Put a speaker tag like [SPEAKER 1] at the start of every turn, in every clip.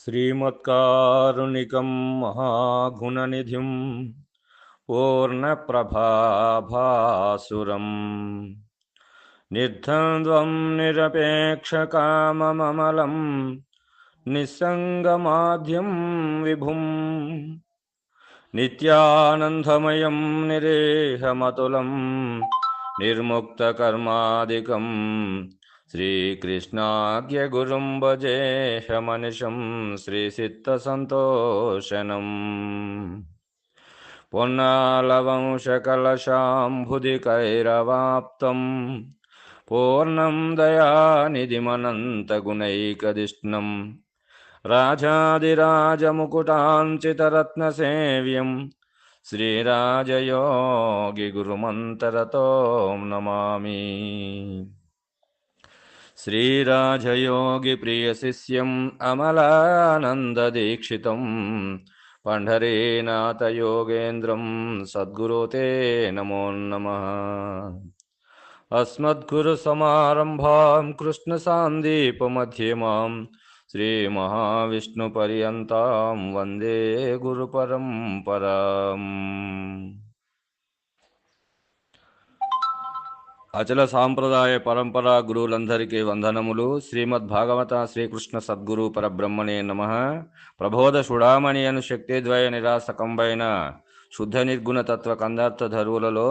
[SPEAKER 1] శ్రీమత్కారుణికం మహాగుణనిధిం పూర్ణప్రభాభాసురం నిర్ద్వంద్వం నిరపేక్షకామమమలం నిస్సంగమాద్యం విభుం నిత్యానందమయం నిరేహమతులం నిర్ముక్తకర్మాదికం శ్రీకృష్ణాజ్ఞగురుం భజేహమనిశం శ్రీసిత్తసంతోషనం పొన్నాలవంశకలశాంబుధికైరవాప్తం పూర్ణం దయానిధిమనంతగుణైకదిష్ణం రాజాదిరాజముకుటాంచితరత్నసేవ్యం శ్రీరాజయోగిగురుమంతరతో నమామి. శ్రీరాజయోగిప్రియశిష్యం అమలానందదీక్షితం పంఢరీనాథయోగేంద్రం సద్గురో తే నమో నమః. అస్మద్గురుసమారంభాం కృష్ణసాందీపమధ్యమాం శ్రీమహావిష్ణుపర్యంతాం వందే గురుపరంపరాం. అచల సాంప్రదాయ పరంపరా గురువులందరికీ వందనములు. శ్రీమద్భాగవత శ్రీకృష్ణ సద్గురు పరబ్రహ్మణే నమః. ప్రబోధ చూడామణి అను శక్తిద్వయ నిరాసకంబైన శుద్ధ నిర్గుణ తత్వ కందార్థ ధరువులలో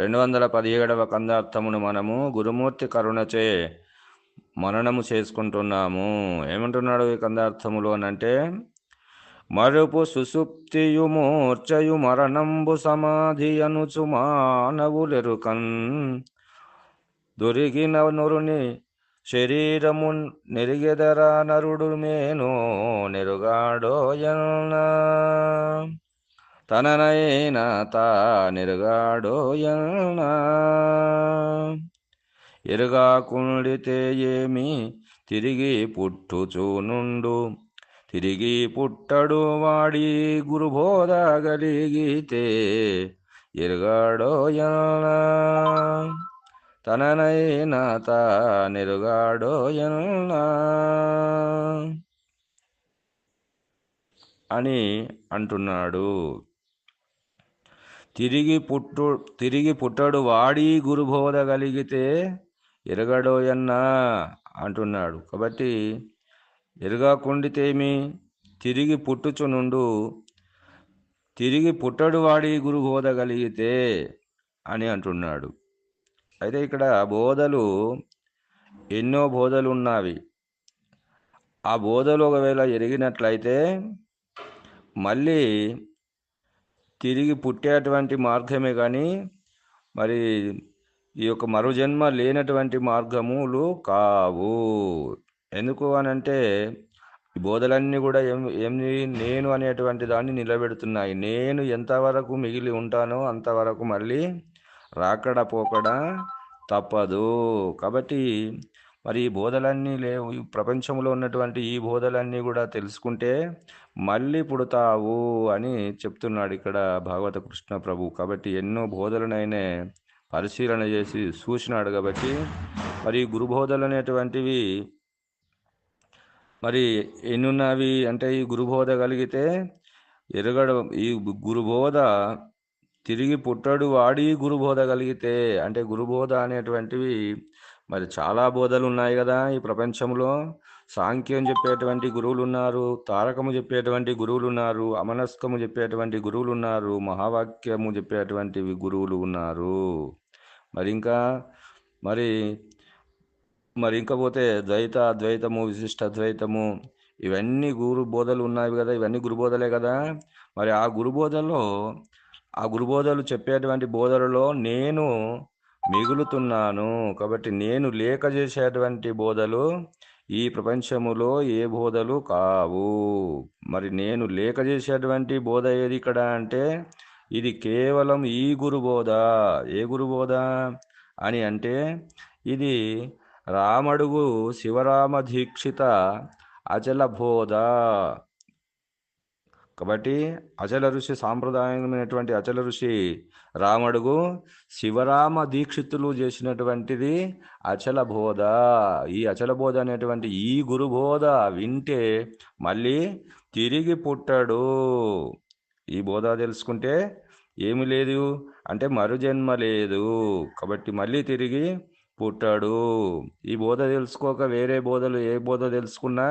[SPEAKER 1] 217వ కందార్థమును మనము గురుమూర్తి కరుణచే మననము చేసుకుంటున్నాము. ఏమంటున్నాడు ఈ కందార్థములు అనంటే, మరుపు సుసుప్తియు మూర్ఛయు మరణంబు సమాధి అనుచు మానవులెరుకన్ దొరికిన నురుని శరీరము నెరిగెదరా నరుడు మేనో నెరుగాడోయన తననైన తా నెరుగాడోయన ఎరుగాకుండితే ఏమి తిరిగి పుట్టుచూనుండు తిరిగి పుట్టడు వాడి గురుబోధగలిగితే ఎరుగాడోయన తననైన తా నెరుగాడోయన అని అంటున్నాడు. తిరిగి పుట్టడు వాడి గురుబోధ కలిగితే ఎరగడోయన్నా అంటున్నాడు. కాబట్టి ఎరగాకుండితేమి తిరిగి పుట్టుచునుండు తిరిగి పుట్టడు వాడి గురుబోధ కలిగితే అని అంటున్నాడు. అయితే ఇక్కడ బోధలు ఎన్నో బోధలు ఉన్నవి. ఆ బోధలు ఒకవేళ ఎరిగినట్లయితే మళ్ళీ తిరిగి పుట్టేటువంటి మార్గమే కానీ మరి ఈ యొక్క మరుజన్మ లేనటువంటి మార్గములు కావు. ఎందుకు అనంటే ఈ బోధలన్నీ కూడా ఏమి నేను అనేటువంటి దాన్ని నిలబెడుతున్నాయి. నేను ఎంతవరకు మిగిలి ఉంటానో అంతవరకు మళ్ళీ రాకడ పోకడ తప్పదు. కాబట్టి మరి ఈ బోధలన్నీ లేవు. ఈ ప్రపంచంలో ఉన్నటువంటి ఈ బోధలన్నీ కూడా తెలుసుకుంటే మళ్ళీ పుడతావు అని చెప్తున్నాడు ఇక్కడ భాగవత కృష్ణ ప్రభు. కాబట్టి ఎన్నో బోధలనైనా పరిశీలన చేసి చూసినాడు. కాబట్టి మరి గురుబోధలు అనేటువంటివి మరి ఎన్నున్నవి అంటే, ఈ గురుబోధ కలిగితే ఈ గురుబోధ తిరిగి పుట్టడు వాడి గురుబోధ కలిగితే అంటే గురుబోధ అనేటువంటివి మరి చాలా బోధలు ఉన్నాయి కదా ఈ ప్రపంచంలో. సాంఖ్యం చెప్పేటువంటి గురువులు ఉన్నారు, తారకము చెప్పేటువంటి గురువులు ఉన్నారు, అమనస్కము చెప్పేటువంటి గురువులు ఉన్నారు, మహావాక్యము చెప్పేటువంటి గురువులు ఉన్నారు. మరి ఇంకా పోతే ద్వైత అద్వైతము విశిష్ట అద్వైతము ఇవన్నీ గురు బోధలు ఉన్నాయి కదా, ఇవన్నీ గురుబోధలే కదా. మరి ఆ గురుబోధలు చెప్పేటువంటి బోధలలో నేను మిగులుతున్నాను. కాబట్టి నేను లేక చేసేటువంటి బోధలు ఈ ప్రపంచములో ఏ బోధలు కావు. మరి నేను లేక చేసేటువంటి బోధ ఏది ఇక్కడ అంటే ఇది కేవలం ఈ గురుబోధ. ఏ గురుబోధ అని అంటే ఇది రామడుగు శివరామ దీక్షిత అచల బోధ. కాబట్టి అచల ఋషి సాంప్రదాయమైనటువంటి అచల ఋషి రామడుగు శివరామ దీక్షితులు చేసినటువంటిది అచల బోధ. ఈ అచల బోధ అనేటువంటి ఈ గురుబోధ వింటే మళ్ళీ తిరిగి పుట్టడు. ఈ బోధ తెలుసుకుంటే ఏమి లేదు అంటే మరుజన్మ లేదు, కాబట్టి మళ్ళీ తిరిగి పుట్టాడు. ఈ బోధ తెలుసుకోక వేరే బోధలు ఏ బోధ తెలుసుకున్నా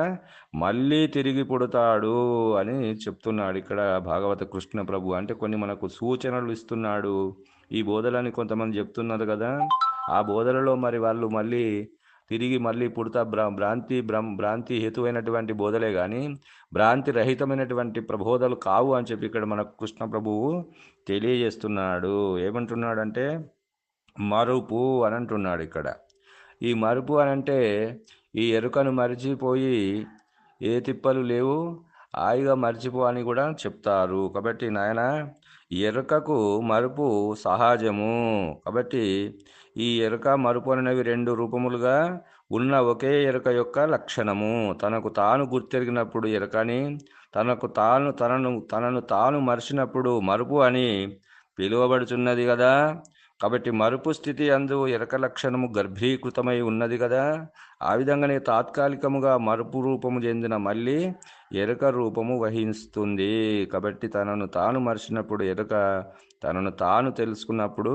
[SPEAKER 1] మళ్ళీ తిరిగి పుడతాడు అని చెప్తున్నాడు ఇక్కడ భాగవత కృష్ణ ప్రభు. అంటే కొన్ని మనకు సూచనలు ఇస్తున్నాడు. ఈ బోధలని కొంతమంది చెప్తున్నారు కదా, ఆ బోధలలో మరి వాళ్ళు మళ్ళీ తిరిగి మళ్ళీ పుడతా భ్రాంతి హేతువైనటువంటి బోధలే కానీ భ్రాంతి రహితమైనటువంటి ప్రబోధలు కావు అని చెప్పి ఇక్కడ మన కృష్ణ ప్రభువు తెలియజేస్తున్నాడు. ఏమంటున్నాడంటే మరుపు అని అంటున్నాడు ఇక్కడ. ఈ మరుపు అని అంటే ఈ ఎరుకను మరిచిపోయి ఏ తిప్పలు లేవు హాయిగా మర్చిపో అని కూడా చెప్తారు. కాబట్టి నాయన ఎరుకకు మరుపు సహజము. కాబట్టి ఈ ఎరుక మరుపు అనేవి రెండు రూపములుగా ఉన్న ఒకే ఎరుక యొక్క లక్షణము. తనకు తాను గుర్తెరిగినప్పుడు ఎరుకని, తనను తాను మరిచినప్పుడు మరుపు అని పిలువబడుచున్నది కదా. కాబట్టి మరుపు స్థితి అందు ఎరక లక్షణము గర్భీకృతమై ఉన్నది కదా. ఆ విధంగానే తాత్కాలికముగా మరుపు రూపము చెందిన మళ్ళీ ఎరుక రూపము వహిస్తుంది. కాబట్టి తనను తాను మరిచినప్పుడు ఎరుక, తనను తాను తెలుసుకున్నప్పుడు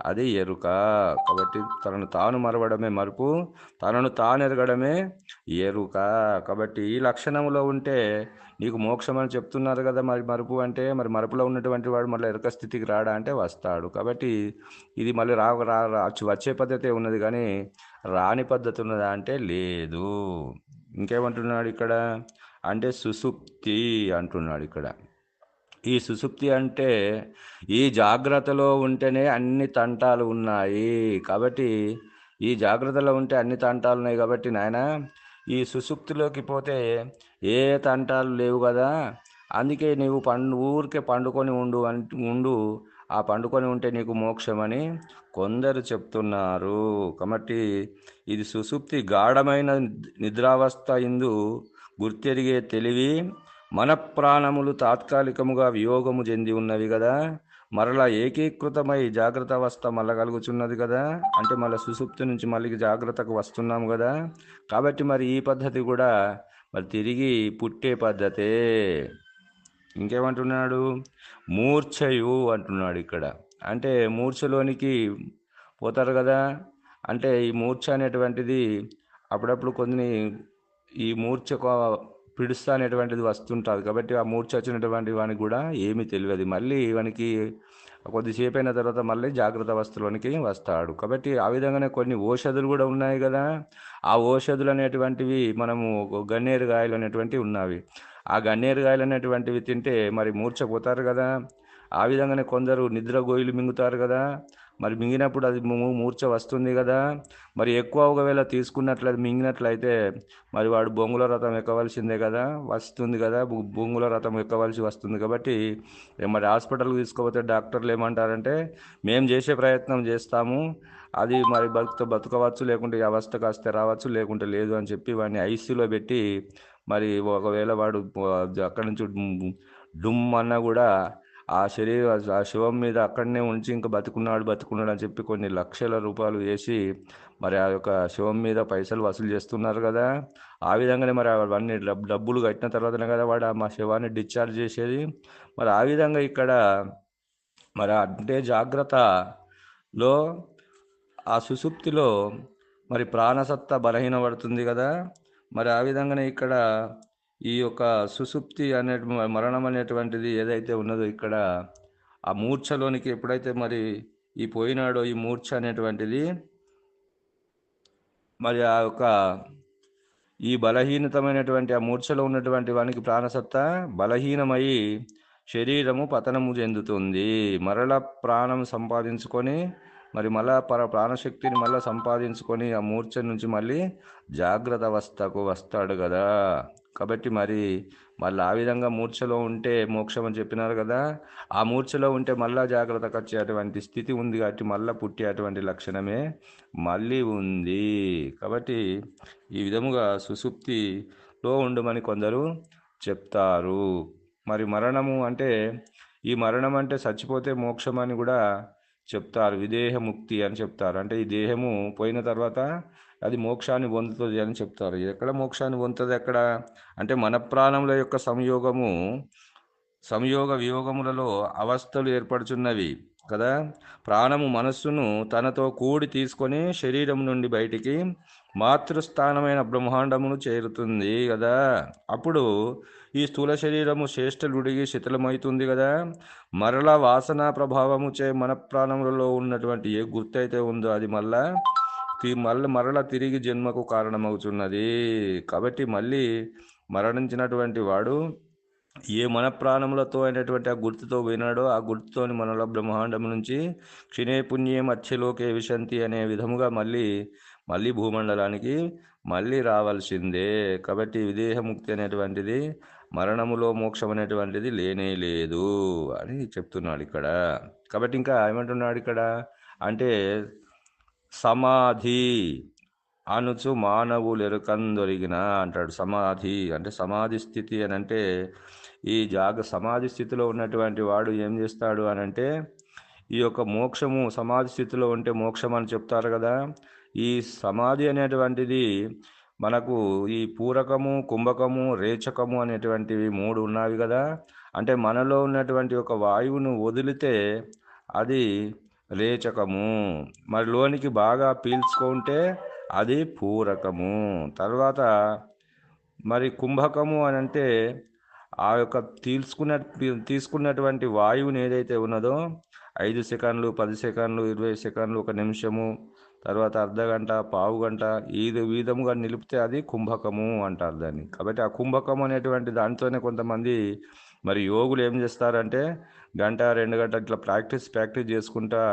[SPEAKER 1] అది ఎరుక. కాబట్టి తనను తాను మరవడమే మరుపు, తనను తాను ఎరగడమే ఎరుక. కాబట్టి ఈ లక్షణంలో ఉంటే నీకు మోక్షం అని చెప్తున్నారు కదా. మరి మరుపు అంటే మరి మరుపులో ఉన్నటువంటి వాడు మళ్ళీ ఎరుక స్థితికి రాడా అంటే వస్తాడు. కాబట్టి ఇది మళ్ళీ వచ్చే పద్ధతే ఉన్నది కానీ రాని పద్ధతి ఉన్నదా అంటే లేదు. ఇంకేమంటున్నాడు ఇక్కడ అంటే సుషుప్తి అంటున్నాడు ఇక్కడ. ఈ సుషుప్తి అంటే ఈ జాగ్రత్తలో ఉంటేనే అన్ని తంటాలు ఉన్నాయి. కాబట్టి ఈ జాగ్రత్తలో ఉంటే అన్ని తంటాలు ఉన్నాయి. కాబట్టి నాయన ఈ సుషుప్తిలోకి పోతే ఏ తంటాలు లేవు కదా. అందుకే నీవు ఊరికే పండుకొని ఉండు, ఆ పండుకొని ఉంటే నీకు మోక్షమని కొందరు చెప్తున్నారు. కాబట్టి ఇది సుషుప్తి గాఢమైన నిద్రావస్థ ఇందు గుర్తెరిగే తెలివి మన ప్రాణములు తాత్కాలికముగా వియోగము చెంది ఉన్నవి కదా. మరలా ఏకీకృతమై జాగ్రత్త అవస్థ మళ్ళా కలుగుచున్నది కదా. అంటే మళ్ళీ సుషుప్తి నుంచి మళ్ళీ జాగ్రత్తకు వస్తున్నాము కదా. కాబట్టి మరి ఈ పద్ధతి కూడా మరి తిరిగి పుట్టే పద్ధతే. ఇంకేమంటున్నాడు మూర్ఛయు అంటున్నాడు ఇక్కడ. అంటే మూర్ఛలోనికి పోతారు కదా. అంటే ఈ మూర్ఛ అనేటువంటిది అప్పుడప్పుడు కొన్ని ఈ మూర్ఛ పిడుస్తా అనేటువంటిది వస్తుంటుంది. కాబట్టి ఆ మూర్ఛ వచ్చినటువంటి వానికి కూడా ఏమీ తెలియదు. మళ్ళీ వానికి కొద్దిసేపు అయిన తర్వాత మళ్ళీ జాగ్రత్త అవస్థలోనికి వస్తాడు. కాబట్టి ఆ విధంగానే కొన్ని ఔషధులు కూడా ఉన్నాయి కదా. ఆ ఔషధులు అనేటువంటివి మనము గన్నేరు గాయలు అనేటువంటివి ఉన్నవి. ఆ గన్నేరు గాయలు అనేటువంటివి తింటే మరి మూర్ఛపోతారు కదా. ఆ విధంగానే కొందరు నిద్ర గోయిలు మింగుతారు కదా. మరి మింగినప్పుడు అది మూర్ఛ వస్తుంది కదా. మరి ఎక్కువ ఒకవేళ తీసుకున్నట్లయితే మింగినట్లయితే మరి వాడు బొంగుల రథం ఎక్కవలసిందే కదా, వస్తుంది కదా. బొంగుల రథం ఎక్కవలసి వస్తుంది. కాబట్టి మరి హాస్పిటల్కి తీసుకుపోతే డాక్టర్లు ఏమంటారంటే మేము చేసే ప్రయత్నం చేస్తాము, అది మరి బతకవచ్చు, లేకుంటే ఈ అవస్థ కాస్తే రావచ్చు, లేకుంటే లేదు అని చెప్పి వాడిని ఐసీలో పెట్టి మరి ఒకవేళ వాడు అక్కడి నుంచి డుమ్ అన్నా కూడా ఆ శవం మీద అక్కడనే ఉంచి ఇంకా బతుకున్నాడు అని చెప్పి కొన్ని లక్షల రూపాయలు వేసి మరి ఆ యొక్క శవం మీద పైసలు వసూలు చేస్తున్నారు కదా. ఆ విధంగానే మరి అవన్నీ డబ్బులు కట్టిన తర్వాతనే కదా వాడు మా శవాన్ని డిశ్చార్జ్ చేసేది. మరి ఆ విధంగా ఇక్కడ మరి అంటే జాగ్రత్తలో ఆ సుషుప్తిలో మరి ప్రాణసత్తా బలహీనపడుతుంది కదా. మరి ఆ విధంగానే ఇక్కడ ఈ యొక్క సుషుప్తి అనే మరణం అనేటువంటిది ఏదైతే ఉన్నదో ఇక్కడ ఆ మూర్ఛలోనికి ఎప్పుడైతే మరి ఈ పోయినాడో ఈ మూర్ఛ అనేటువంటిది మరి ఆ యొక్క ఈ బలహీనతమైనటువంటి ఆ మూర్ఛలో ఉన్నటువంటి వానికి ప్రాణసత్తా బలహీనమై శరీరము పతనము చెందుతుంది. మరల ప్రాణం సంపాదించుకొని మరి మళ్ళా ప్రాణశక్తిని మళ్ళీ సంపాదించుకొని ఆ మూర్ఛ నుంచి మళ్ళీ జాగ్రత్త అవస్థకు వస్తాడు కదా. కాబట్టి మరి మళ్ళీ ఆ విధంగా మూర్ఛలో ఉంటే మోక్షం అని చెప్పినారు కదా. ఆ మూర్ఛలో ఉంటే మళ్ళా జాగ్రత్తకు వచ్చేటువంటి స్థితి ఉంది. కాబట్టి మళ్ళీ పుట్టేటువంటి లక్షణమే మళ్ళీ ఉంది. కాబట్టి ఈ విధముగా సుషుప్తిలో ఉండమని కొందరు చెప్తారు. మరి మరణము అంటే ఈ మరణం అంటే చచ్చిపోతే మోక్షం అని కూడా చెప్తారు, విదేహముక్తి అని చెప్తారు. అంటే ఈ దేహము పోయిన తర్వాత అది మోక్షాన్ని పొందుతుంది అని చెప్తారు. ఎక్కడ మోక్షాన్ని పొందుతుంది ఎక్కడ అంటే మన ప్రాణముల యొక్క సంయోగ వియోగములలో అవస్థలు ఏర్పడుచున్నవి కదా. ప్రాణము మనస్సును తనతో కూడి తీసుకొని శరీరం నుండి బయటికి మాతృస్థానమైన బ్రహ్మాండమును చేరుతుంది కదా. అప్పుడు ఈ స్థూల శరీరము శ్రేష్టలుడిగి శిథిలమవుతుంది కదా. మరలా వాసన ప్రభావము చే మన ప్రాణములలో ఉన్నటువంటి ఏ గుర్తయితే ఉందో అది మరలా తిరిగి జన్మకు కారణమవుతున్నది. కాబట్టి మళ్ళీ మరణించినటువంటి వాడు ఏ మన ప్రాణములతో అయినటువంటి ఆ గుర్తుతో పోయినాడో ఆ గుర్తుతోని మనలో బ్రహ్మాండం నుంచి క్షిణే పుణ్యే మత్స్యలోకే విశంతి అనే విధముగా మళ్ళీ భూమండలానికి మళ్ళీ రావాల్సిందే. కాబట్టి విదేహముక్తి అనేటువంటిది, మరణములో మోక్షం అనేటువంటిది లేనే లేదు అని చెప్తున్నాడు ఇక్కడ. కాబట్టి ఇంకా ఏమంటున్నాడు ఇక్కడ అంటే సమాధి అనుచు మానవులెరుకందొరిగిన అంటాడు. సమాధి అంటే సమాధి స్థితి అని అంటే ఈ సమాధి స్థితిలో ఉన్నటువంటి వాడు ఏం చేస్తాడు అని అంటే ఈ యొక్క మోక్షము సమాధి స్థితిలో ఉంటే మోక్షం అని చెప్తారు కదా. ఈ సమాధి అనేటువంటిది మనకు ఈ పూరకము, కుంభకము, రేచకము అనేటువంటివి 3 ఉన్నవి కదా. అంటే మనలో ఉన్నటువంటి ఒక వాయువును వదిలితే అది రేచకము, మరి లోనికి బాగా పీల్చుకుంటే అది పూరకము. తర్వాత మరి కుంభకము అని అంటే ఆ యొక్క తీసుకున్నటువంటి వాయువుని ఏదైతే ఉన్నదో 5 సెకండ్లు, 10 సెకండ్లు, 20 సెకండ్లు, 1 నిమిషము, తర్వాత అర్ధగంట, పావు గంట ఈ విధముగా నిలిపితే అది కుంభకము అంటారు దాన్ని. కాబట్టి ఆ కుంభకం అనేటువంటి దాంతోనే కొంతమంది మరి యోగులు ఏం చేస్తారంటే గంట 2 గంటలు ఇట్లా ప్రాక్టీస్ చేసుకుంటా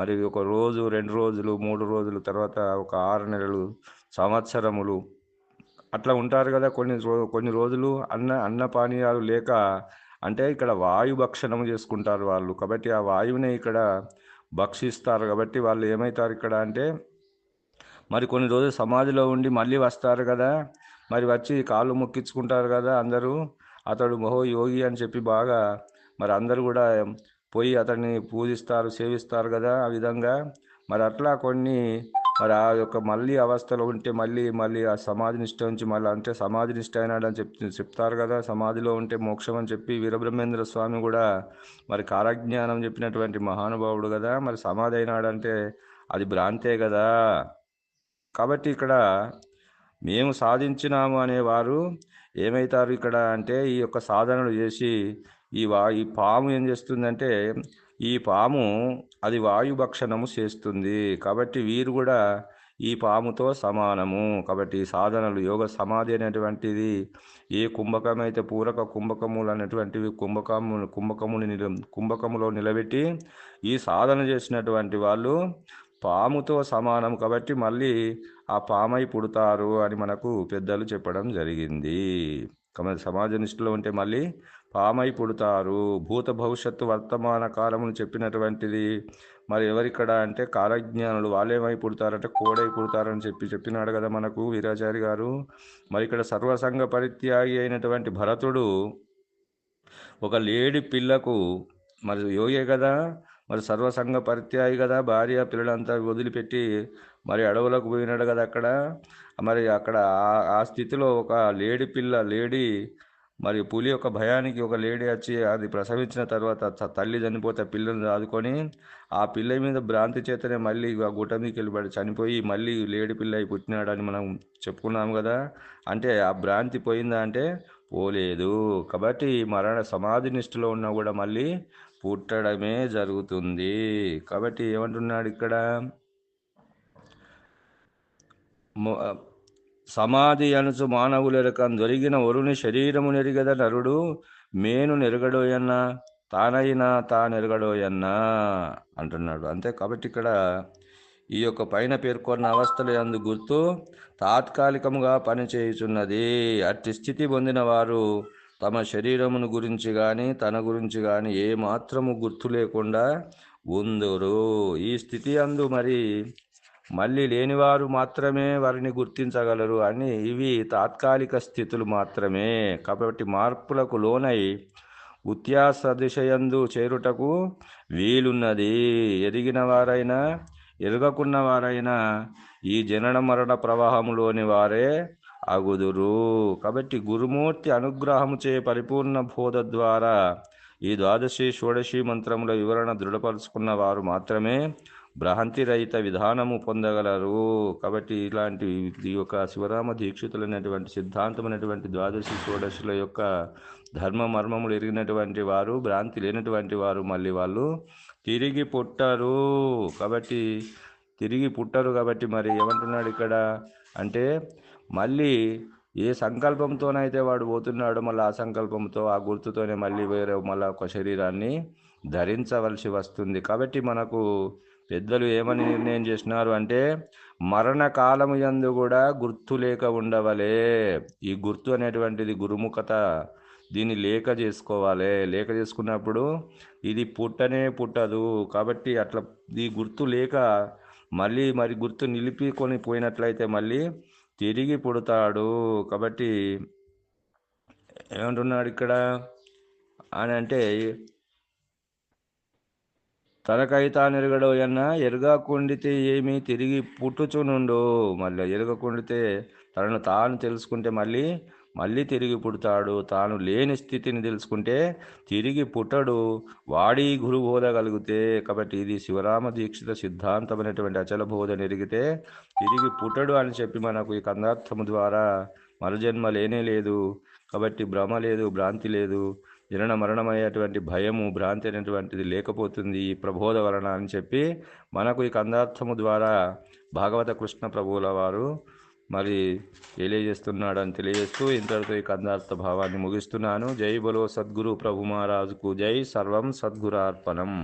[SPEAKER 1] మరి 1 రోజు, 2 రోజులు, 3 రోజులు, తర్వాత ఒక 6 నెలలు, సంవత్సరములు అట్లా ఉంటారు కదా. కొన్ని రోజులు అన్న పానీయాలు లేక అంటే ఇక్కడ వాయు భక్షణం చేసుకుంటారు వాళ్ళు. కాబట్టి ఆ వాయువునే ఇక్కడ భక్షిస్తారు. కాబట్టి వాళ్ళు ఏమవుతారు ఇక్కడ అంటే మరి కొన్ని రోజులు సమాధిలో ఉండి మళ్ళీ వస్తారు కదా. మరి వచ్చి కాళ్ళు మొక్కించుకుంటారు కదా అందరూ, అతడు మహో యోగి అని చెప్పి బాగా మరి అందరూ కూడా పోయి అతన్ని పూజిస్తారు, సేవిస్తారు కదా. ఆ విధంగా మరి అట్లా కొన్ని మరి ఆ యొక్క మళ్ళీ అవస్థలో ఉంటే మళ్ళీ ఆ సమాధి నిష్ట నుంచి మళ్ళీ అంటే సమాధి నిష్ట అయినాడని చెప్తారు కదా. సమాధిలో ఉంటే మోక్షం అని చెప్పి వీరబ్రహ్మేంద్ర స్వామి కూడా మరి కాలజ్ఞానం చెప్పినటువంటి మహానుభావుడు కదా. మరి సమాధి అయినాడంటే అది భ్రాంతే కదా. కాబట్టి ఇక్కడ మేము సాధించినాము అనేవారు ఏమవుతారు ఇక్కడ అంటే ఈ యొక్క సాధనలు చేసి ఈ పాము ఏం చేస్తుందంటే ఈ పాము అది వాయుభక్షణము చేస్తుంది. కాబట్టి వీరు కూడా ఈ పాముతో సమానము. కాబట్టి సాధనలు యోగ సమాధి అనేటువంటిది ఏ కుంభకమైతే పూరక కుంభకములు అనేటువంటివి కుంభకములో నిలబెట్టి ఈ సాధన చేసినటువంటి వాళ్ళు పాముతో సమానం. కాబట్టి మళ్ళీ ఆ పామై పుడతారు అని మనకు పెద్దలు చెప్పడం జరిగింది. సమాజ నిష్ఠలో ఉంటే మళ్ళీ పామై పుడతారు. భూత భవిష్యత్తు వర్తమాన కాలమును చెప్పినటువంటిది మరి ఎవరిక్కడ అంటే కాలజ్ఞానులు. వాళ్ళేమై పుడతారంటే కోడై పుడతారని చెప్పినాడు కదా మనకు వీరాచారి గారు. మరి ఇక్కడ సర్వసంగ పరిత్యాగి అయినటువంటి భరతుడు ఒక లేడి పిల్లకు మరి యోగే కదా, మరి సర్వసంగ పరిత్యాగి కదా, భార్య పిల్లలంతా వదిలిపెట్టి మరి అడవులకు పోయినాడు కదా. మరి అక్కడ ఆ స్థితిలో ఒక లేడీ మరి పులి యొక్క భయానికి ఒక లేడీ వచ్చి అది ప్రసవించిన తర్వాత తల్లి చనిపోతే పిల్లని ఆదుకొని ఆ పిల్ల మీద భ్రాంతి చేతనే మళ్ళీ ఆ గుట్ట మీదకి వెళ్ళిపడి చనిపోయి మళ్ళీ లేడీ పిల్ల అయి పుట్టినాడని మనం చెప్పుకున్నాం కదా. అంటే ఆ భ్రాంతి పోయిందా అంటే పోలేదు. కాబట్టి మరణ సమాధి నిష్ఠలో ఉన్నా కూడా మళ్ళీ పుట్టడమే జరుగుతుంది. కాబట్టి ఏమంటున్నాడు ఇక్కడ సమాధి అనుచు మానవులెరకం దొరికిన వరుని శరీరము నెరిగద నరుడు మేను నెరగడోయన్నా తానైనా తానెరగడోయన్నా అంటున్నాడు. అంతే. కాబట్టి ఇక్కడ ఈ యొక్క పైన పేర్కొన్న అవస్థల యందు గుర్తు తాత్కాలికముగా పనిచేయుచున్నది. అట్టి స్థితి పొందిన వారు తమ శరీరమును గురించి కానీ తన గురించి కానీ ఏ మాత్రము గుర్తు లేకుండా ఉందురు. ఈ స్థితి అందు మళ్ళీ లేనివారు మాత్రమే వారిని గుర్తించగలరు ఇవి తాత్కాలిక స్థితులు మాత్రమే. కాబట్టి మార్పులకు లోనై ఉత్యాస దిశయందు చేరుటకు వీలున్నది. ఎరిగిన వారైనా ఎరగకున్న వారైనా ఈ జనన మరణ ప్రవాహములోని వారే అగుదురు. కాబట్టి గురుమూర్తి అనుగ్రహముచే పరిపూర్ణ బోధ ద్వారా ఈ ద్వాదశి షోడశి మంత్రముల వివరణ దృఢపరుచుకున్న వారు మాత్రమే భ్రాంతి రహిత విధానము పొందగలరు. కాబట్టి ఇలాంటి ఈ యొక్క శివరామ దీక్షితులైనటువంటి సిద్ధాంతమైనటువంటి ద్వాదశి షోడశుల యొక్క ధర్మ మర్మములు ఎరిగినటువంటి వారు, భ్రాంతి లేనటువంటి వారు మళ్ళీ వాళ్ళు తిరిగి పుట్టరు. కాబట్టి తిరిగి పుట్టరు. కాబట్టి మరి ఏమంటున్నాడు ఇక్కడ అంటే మళ్ళీ ఏ సంకల్పంతోనైతే వాడు పోతున్నాడో మళ్ళీ ఆ సంకల్పంతో ఆ గుర్తుతోనే మళ్ళీ వేరే మళ్ళీ ఒక శరీరాన్ని ధరించవలసి వస్తుంది. కాబట్టి మనకు పెద్దలు ఏమని నిర్ణయం చేసినారు అంటే మరణకాలము యందు కూడా గుర్తు లేక ఉండవలే. ఈ గుర్తు అనేటువంటిది గురుముఖత, దీన్ని లేక చేసుకోవాలి. లేక చేసుకున్నప్పుడు ఇది పుట్టనే పుట్టదు. కాబట్టి అట్లా ఈ గుర్తు లేక మరి గుర్తు నిలిపికొని పోయినట్లయితే మళ్ళీ తిరిగి పుడతాడు. కాబట్టి ఏమంటున్నాడు ఇక్కడ అని అంటే తనకైతా నెరగడోయన్న ఎరగకుండితే ఏమి తిరిగి పుట్టుచునుండు. మళ్ళీ ఎరగకుండితే తనను తాను తెలుసుకుంటే మళ్ళీ తిరిగి పుడతాడు. తాను లేని స్థితిని తెలుసుకుంటే తిరిగి పుట్టడు. వాడి గురు బోధ కలిగితే. కాబట్టి ఇది శివరామ దీక్షిత సిద్ధాంతమైనటువంటి అచల బోధ ఎరిగితే తిరిగి పుట్టడు అని చెప్పి మనకు ఈ కందార్థము ద్వారా మరుజన్మ లేనే లేదు. కాబట్టి భ్రమ లేదు, భ్రాంతి లేదు, జనన మరణమయ్యేటువంటి భయము, భ్రాంతి అనేటువంటిది లేకపోతుంది ఈ ప్రబోధ వలన అని చెప్పి మనకు ఈ కందార్థము ద్వారా భాగవత కృష్ణ ప్రభువుల వారు మరి తెలియజేస్తున్నాడని తెలియజేస్తూ ఇంతటితో ఈ కందార్థ భావాన్ని ముగిస్తున్నాను. జై బలో సద్గురు ప్రభు మహారాజుకు జై. సర్వం సద్గురార్పణం.